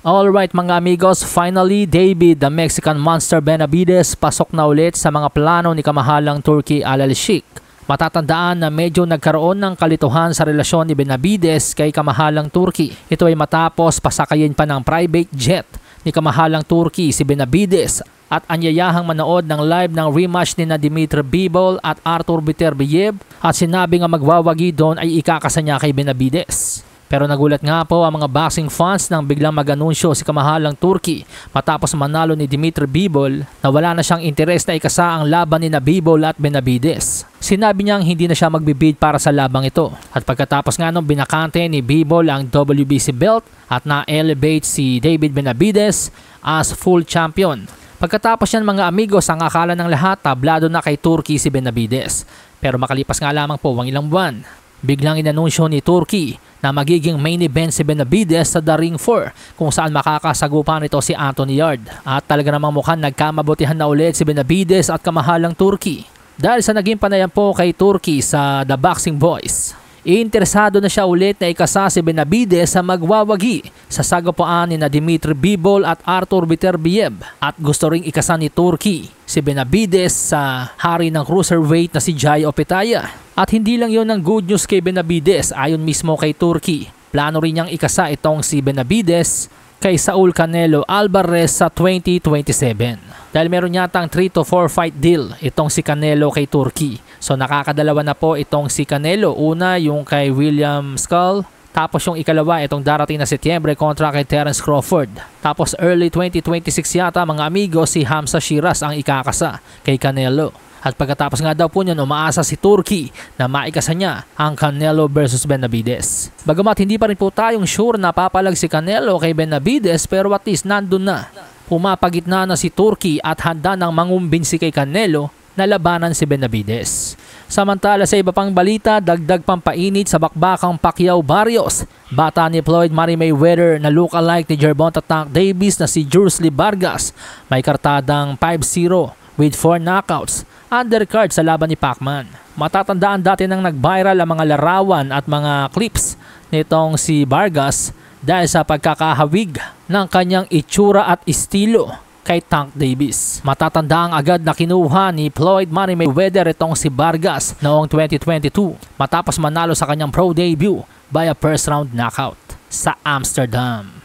Alright mga amigos, finally David the Mexican Monster Benavidez pasok na ulit sa mga plano ni kamahalang Turki Al Sheikh. Matatandaan na medyo nagkaroon ng kalituhan sa relasyon ni Benavidez kay kamahalang Turki. Ito ay matapos pasakayin pa ng private jet ni kamahalang Turki si Benavidez at anyayahang manood ng live ng rematch ni na Dmitry Bivol at Artur Beterbiev at sinabi nga magwawagi doon ay ikakasa niya kay Benavidez. Pero nagulat nga po ang mga boxing fans nang biglang mag-anunsyo si kamahalang Turki matapos manalo ni Dmitry Bivol na wala na siyang interes na ikasa ang laban ni na Bivol at Benavidez. Sinabi niyang hindi na siya magbibid para sa labang ito. At pagkatapos nga nung binakante ni Bivol ang WBC belt at na-elevate si David Benavidez as full champion. Pagkatapos yan mga amigos, ang akala ng lahat tablado na kay Turki si Benavidez. Pero makalipas nga lamang po ang ilang buwan, biglang inanunsyo ni Turki na magiging main event si Benavidez sa The Ring 4 kung saan makakasagupan nito si Anthony Yarde. At talaga namang mukhang nagkamabutihan na ulit si Benavidez at kamahalang Turki dahil sa naging panayam po kay Turki sa The Boxing Boys. Interesado na siya ulit na ikasa si Benavidez sa magwawagi sa sagupaan ni na Dmitry Bivol at Artur Beterbiev at gusto ring ikasa ni Turki si Benavidez sa hari ng cruiserweight na si Jai Opetaia. At hindi lang yon ang good news kay Benavidez, ayon mismo kay Turki. Plano rin niyang ikasa itong si Benavidez kay Saul Canelo Alvarez sa 2027. Dahil meron yatang 3 to 4 fight deal itong si Canelo kay Turki. So nakakadalawa na po itong si Canelo. Una yung kay William Skull. Tapos yung ikalawa itong darating na Setyembre kontra kay Terence Crawford. Tapos early 2026 yata mga amigo si Hamza Shiraz ang ikakasa kay Canelo. At pagkatapos nga daw po niyan umaasa si Turki na maikasa niya ang Canelo versus Benavidez. Bagamat hindi pa rin po tayong sure na papalag si Canelo kay Benavidez pero at least nandun na. Pumapagitna na si Turki at handa nang mangumbinsi kay Canelo na labanan si Benavidez. Samantala sa iba pang balita, dagdag pampainit sa bakbakang Pacquiao-Barrios. Bata ni Floyd Mayweather na look-alike ni Gervonta Tank Davis na si Jursley Vargas. May kartadang 5-0 with 4 knockouts undercard sa laban ni Pacman. Matatandaan dati nang nag-viral ang mga larawan at mga clips nitong si Vargas dahil sa pagkakahawig ng kanyang itsura at estilo kay Tank Davis. Matatandaan agad na kinuha ni Floyd Mayweather itong si Vargas noong 2022 matapos manalo sa kanyang pro debut via first round knockout sa Amsterdam.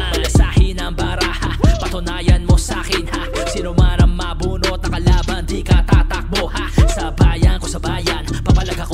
Malasahin ang baraha, patunayan mo sa'kin ha. Sino man ang mabunot na kalaban, di ka tatakbo ha. Sa bayan ko sa bayan, papalag ako